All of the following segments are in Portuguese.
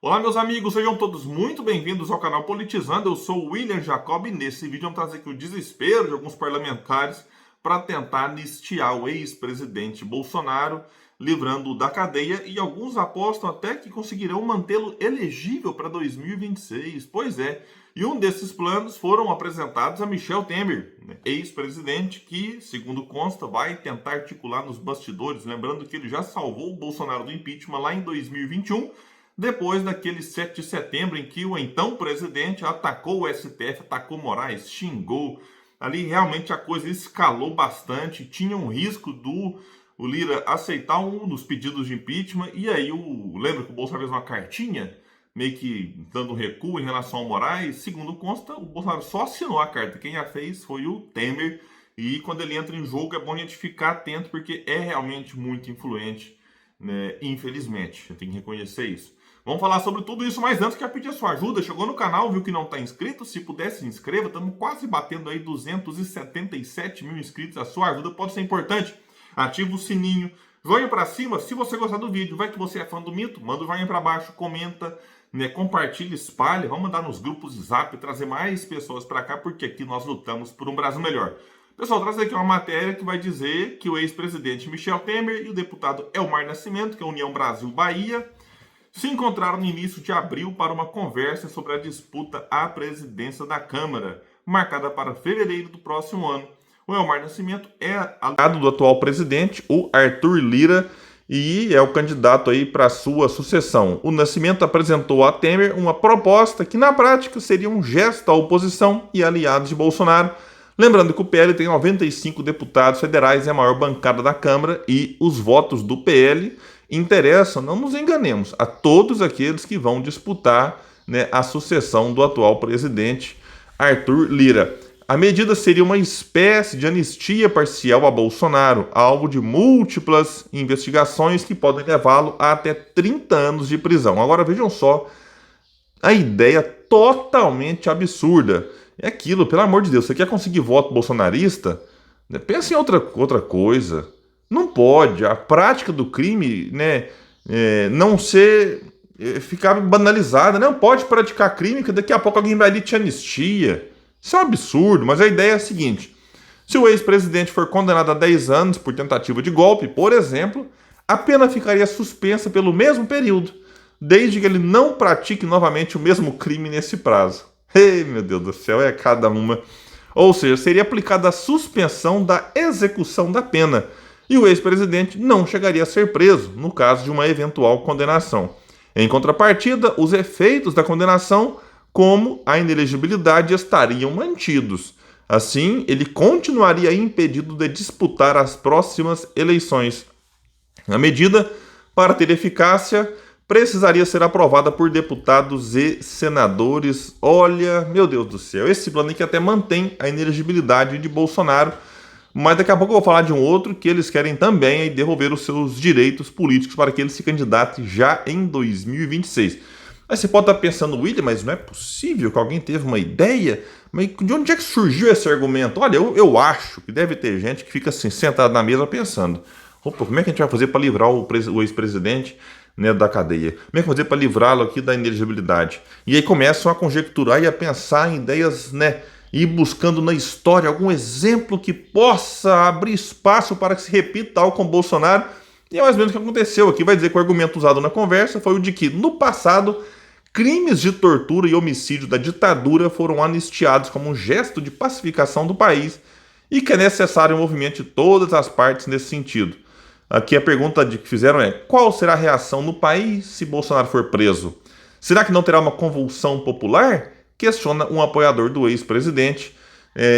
Olá, meus amigos, sejam todos muito bem-vindos ao canal Politizando. Eu sou o William Jacob e nesse vídeo vamos trazer aqui o desespero de alguns parlamentares para tentar anistiar o ex-presidente Bolsonaro, livrando-o da cadeia, e alguns apostam até que conseguirão mantê-lo elegível para 2026. Pois é, e um desses planos foram apresentados a Michel Temer, ex-presidente que, segundo consta, vai tentar articular nos bastidores, lembrando que ele já salvou o Bolsonaro do impeachment lá em 2021, depois daquele 7 de setembro em que o então presidente atacou o STF, atacou Moraes, xingou. Ali realmente a coisa escalou bastante, tinha um risco do o Lira aceitar um dos pedidos de impeachment, e aí lembra que o Bolsonaro fez uma cartinha, meio que dando recuo em relação ao Moraes. Segundo consta, o Bolsonaro só assinou a carta, quem a fez foi o Temer, e quando ele entra em jogo é bom a gente ficar atento, porque é realmente muito influente, né? Infelizmente, eu tenho que reconhecer isso. Vamos falar sobre tudo isso, mas antes quero pedir a sua ajuda. Chegou no canal, viu que não está inscrito? Se puder, se inscreva. Estamos quase batendo aí 277 mil inscritos. A sua ajuda pode ser importante. Ativa o sininho, joinha para cima. Se você gostar do vídeo, vai que você é fã do mito, manda o joinha para baixo, comenta, né, compartilha, espalha. Vamos mandar nos grupos de Zap, trazer mais pessoas para cá, porque aqui nós lutamos por um Brasil melhor. Pessoal, traz aqui uma matéria que vai dizer que o ex-presidente Michel Temer e o deputado Elmar Nascimento, que é a União Brasil Bahia, se encontraram no início de abril para uma conversa sobre a disputa à presidência da Câmara, marcada para fevereiro do próximo ano. O Elmar Nascimento é aliado do atual presidente, o Arthur Lira, e é o candidato aí para sua sucessão. O Nascimento apresentou a Temer uma proposta que, na prática, seria um gesto à oposição e aliados de Bolsonaro. Lembrando que o PL tem 95 deputados federais, é a maior bancada da Câmara, e os votos do PL interessam, não nos enganemos, a todos aqueles que vão disputar, né, a sucessão do atual presidente Arthur Lira. A medida seria uma espécie de anistia parcial a Bolsonaro, alvo de múltiplas investigações que podem levá-lo a até 30 anos de prisão. Agora vejam só a ideia totalmente absurda. É aquilo, pelo amor de Deus, você quer conseguir voto bolsonarista? Pensa em outra coisa. Não pode. A prática do crime, né, não ficar banalizada. Não pode praticar crime que daqui a pouco alguém vai ali te anistia. Isso é um absurdo, mas a ideia é a seguinte. Se o ex-presidente for condenado a 10 anos por tentativa de golpe, por exemplo, a pena ficaria suspensa pelo mesmo período, desde que ele não pratique novamente o mesmo crime nesse prazo. Ei, meu Deus do céu, é cada uma. Ou seja, seria aplicada a suspensão da execução da pena, e o ex-presidente não chegaria a ser preso no caso de uma eventual condenação. Em contrapartida, os efeitos da condenação, como a inelegibilidade, estariam mantidos. Assim, ele continuaria impedido de disputar as próximas eleições. A medida, para ter eficácia, precisaria ser aprovada por deputados e senadores. Olha, meu Deus do céu, esse plano que até mantém a inelegibilidade de Bolsonaro, mas daqui a pouco eu vou falar de um outro que eles querem também devolver os seus direitos políticos para que ele se candidate já em 2026. Aí você pode estar pensando, William, mas não é possível que alguém teve uma ideia? Mas de onde é que surgiu esse argumento? Olha, eu acho que deve ter gente que fica assim, sentado na mesa pensando, opa, como é que a gente vai fazer para livrar o ex-presidente, né, da cadeia? Como é que vai fazer para livrá-lo aqui da inelegibilidade? E aí começam a conjecturar e a pensar em ideias, né, ir buscando na história algum exemplo que possa abrir espaço para que se repita tal com Bolsonaro. E é mais ou menos o que aconteceu aqui. Vai dizer que o argumento usado na conversa foi o de que, no passado, crimes de tortura e homicídio da ditadura foram anistiados como um gesto de pacificação do país e que é necessário o movimento de todas as partes nesse sentido. Aqui a pergunta que fizeram é: qual será a reação no país se Bolsonaro for preso? Será que não terá uma convulsão popular? Questiona um apoiador do ex-presidente.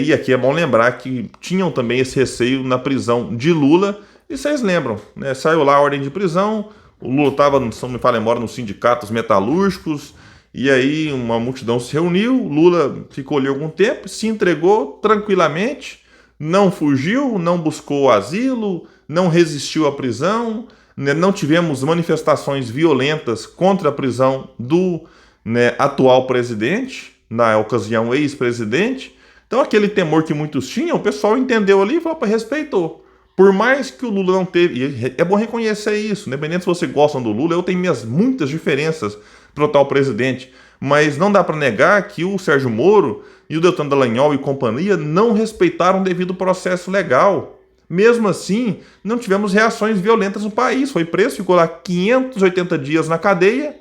E aqui é bom lembrar que tinham também esse receio na prisão de Lula. E vocês lembram, né? Saiu lá a ordem de prisão, o Lula estava, se não me falha a memória, nos sindicatos metalúrgicos, e aí uma multidão se reuniu, Lula ficou ali algum tempo, se entregou tranquilamente, não fugiu, não buscou asilo, não resistiu à prisão, né? Não tivemos manifestações violentas contra a prisão do, né, atual presidente, na ocasião ex-presidente. Então aquele temor que muitos tinham, o pessoal entendeu ali e falou, respeitou. Por mais que o Lula não teve, e é bom reconhecer isso, independente se você gosta do Lula, eu tenho minhas muitas diferenças, para o tal presidente. Mas não dá para negar que o Sérgio Moro e o Deltan Dallagnol e companhia não respeitaram o devido processo legal. Mesmo assim, não tivemos reações violentas no país. Foi preso, ficou lá 580 dias na cadeia,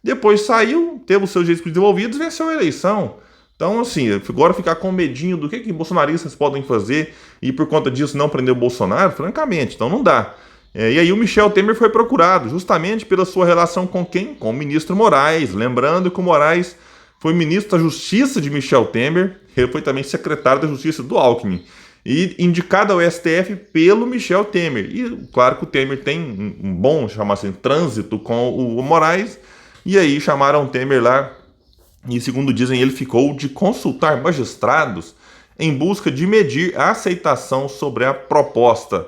depois saiu, teve os seus direitos desenvolvidos e venceu a eleição. Então, assim, agora ficar com medinho do que bolsonaristas podem fazer e por conta disso não prender o Bolsonaro, francamente, então não dá. E aí o Michel Temer foi procurado justamente pela sua relação com quem? Com o ministro Moraes. Lembrando que o Moraes foi ministro da Justiça de Michel Temer, ele foi também secretário da Justiça do Alckmin e indicado ao STF pelo Michel Temer. E claro que o Temer tem um bom, chamar assim, trânsito com o Moraes, e aí chamaram o Temer lá, e segundo dizem, ele ficou de consultar magistrados em busca de medir a aceitação sobre a proposta.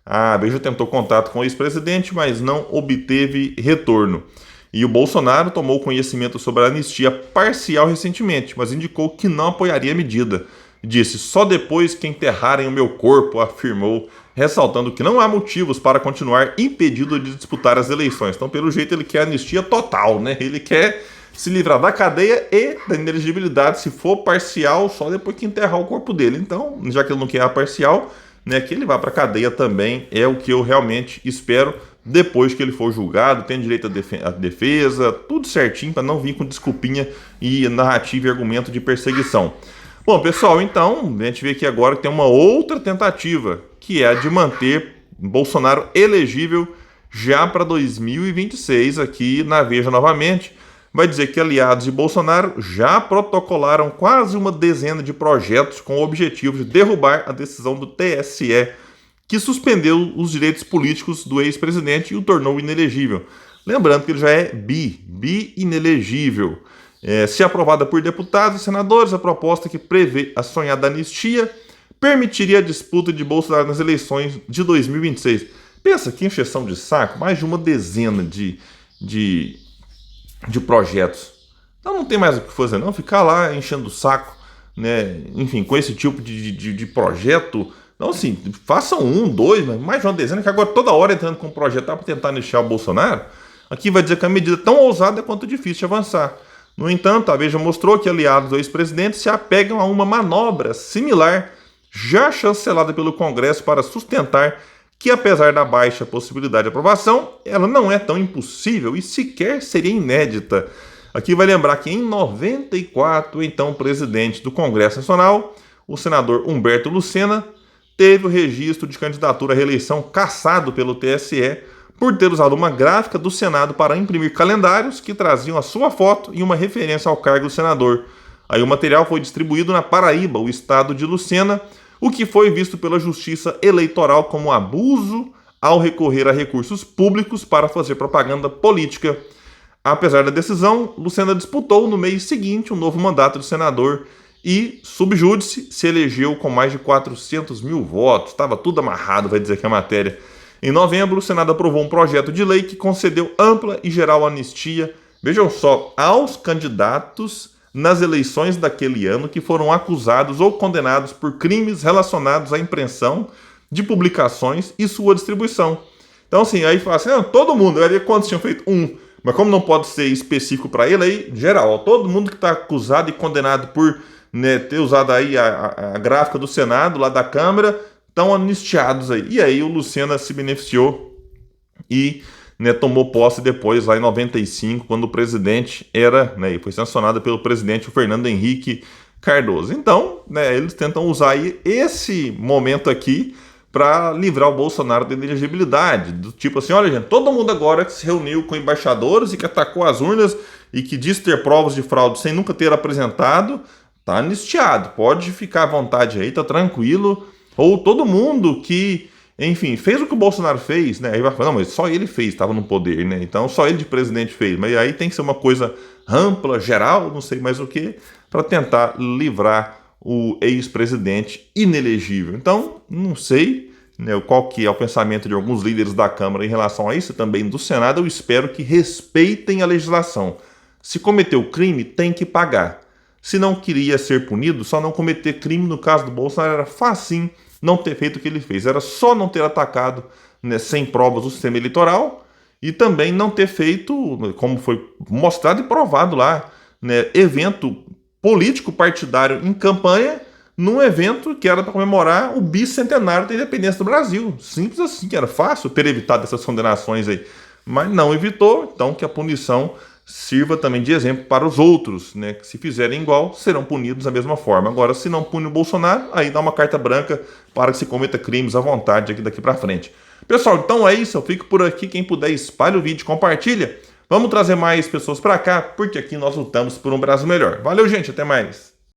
A Veja tentou contato com o ex-presidente, mas não obteve retorno. E o Bolsonaro tomou conhecimento sobre a anistia parcial recentemente, mas indicou que não apoiaria a medida. Disse, só depois que enterrarem o meu corpo, afirmou, ressaltando que não há motivos para continuar impedido de disputar as eleições. Então, pelo jeito, ele quer anistia total, né? Ele quer se livrar da cadeia e da inelegibilidade, se for parcial, só depois que enterrar o corpo dele. Então, já que ele não quer a parcial, né, que ele vá para a cadeia também é o que eu realmente espero. Depois que ele for julgado, tem direito à defesa, tudo certinho para não vir com desculpinha e narrativa e argumento de perseguição. Bom, pessoal, então a gente vê aqui agora que tem uma outra tentativa, que é a de manter Bolsonaro elegível já para 2026, aqui na Veja novamente. Vai dizer que aliados de Bolsonaro já protocolaram quase uma dezena de projetos com o objetivo de derrubar a decisão do TSE, que suspendeu os direitos políticos do ex-presidente e o tornou inelegível. Lembrando que ele já é inelegível. Se aprovada por deputados e senadores, a proposta que prevê a sonhada anistia permitiria a disputa de Bolsonaro nas eleições de 2026. Pensa que encheção de saco, mais de uma dezena de projetos. Então não tem mais o que fazer, não. Ficar lá enchendo o saco, né? Enfim, com esse tipo de projeto. Então, assim, façam um, dois, mais de uma dezena, que agora toda hora entrando com um projeto para tentar anistiar o Bolsonaro. Aqui vai dizer que a medida é tão ousada quanto difícil de avançar. No entanto, a Veja mostrou que aliados do ex-presidente se apegam a uma manobra similar, já chancelada pelo Congresso, para sustentar que, apesar da baixa possibilidade de aprovação, ela não é tão impossível e sequer seria inédita. Aqui vai lembrar que em 94, então presidente do Congresso Nacional, o senador Humberto Lucena, teve o registro de candidatura à reeleição cassado pelo TSE por ter usado uma gráfica do Senado para imprimir calendários que traziam a sua foto e uma referência ao cargo do senador. Aí o material foi distribuído na Paraíba, o estado de Lucena, o que foi visto pela Justiça Eleitoral como abuso ao recorrer a recursos públicos para fazer propaganda política. Apesar da decisão, Lucena disputou no mês seguinte um novo mandato de senador e, sub júdice, se elegeu com mais de 400 mil votos. Estava tudo amarrado, vai dizer que a matéria. Em novembro, o Senado aprovou um projeto de lei que concedeu ampla e geral anistia, vejam só, aos candidatos nas eleições daquele ano que foram acusados ou condenados por crimes relacionados à impressão de publicações e sua distribuição. Então, assim, aí fala assim, todo mundo, quantos tinham feito? Mas como não pode ser específico para ele, aí, geral, todo mundo que está acusado e condenado por, né, ter usado aí a gráfica do Senado, lá da Câmara, estão anistiados aí. E aí o Lucena se beneficiou e, né, tomou posse depois, lá em 95, quando o presidente era, né, e foi sancionado pelo presidente o Fernando Henrique Cardoso. Então, né, eles tentam usar aí esse momento aqui para livrar o Bolsonaro da inelegibilidade. Do tipo assim, olha gente, todo mundo agora que se reuniu com embaixadores e que atacou as urnas e que diz ter provas de fraude sem nunca ter apresentado, tá anistiado, pode ficar à vontade aí, tá tranquilo. Ou todo mundo que, enfim, fez o que o Bolsonaro fez, né? Aí vai falar, não, mas só ele fez, estava no poder, né? Então só ele de presidente fez. Mas aí tem que ser uma coisa ampla, geral, não sei mais o que, para tentar livrar o ex-presidente inelegível. Então, não sei, né, qual que é o pensamento de alguns líderes da Câmara em relação a isso, também do Senado. Eu espero que respeitem a legislação. Se cometeu crime, tem que pagar. Se não queria ser punido, só não cometer crime. No caso do Bolsonaro, era facinho não ter feito o que ele fez. Era só não ter atacado, né, sem provas o sistema eleitoral e também não ter feito, como foi mostrado e provado lá, né, evento político partidário em campanha, num evento que era para comemorar o bicentenário da independência do Brasil. Simples assim, era fácil ter evitado essas condenações aí, mas não evitou, então que a punição sirva também de exemplo para os outros, né? Que se fizerem igual, serão punidos da mesma forma. Agora, se não pune o Bolsonaro, aí dá uma carta branca para que se cometa crimes à vontade daqui para frente. Pessoal, então é isso, eu fico por aqui. Quem puder, espalhe o vídeo, compartilha. Vamos trazer mais pessoas para cá, porque aqui nós lutamos por um Brasil melhor. Valeu, gente, até mais.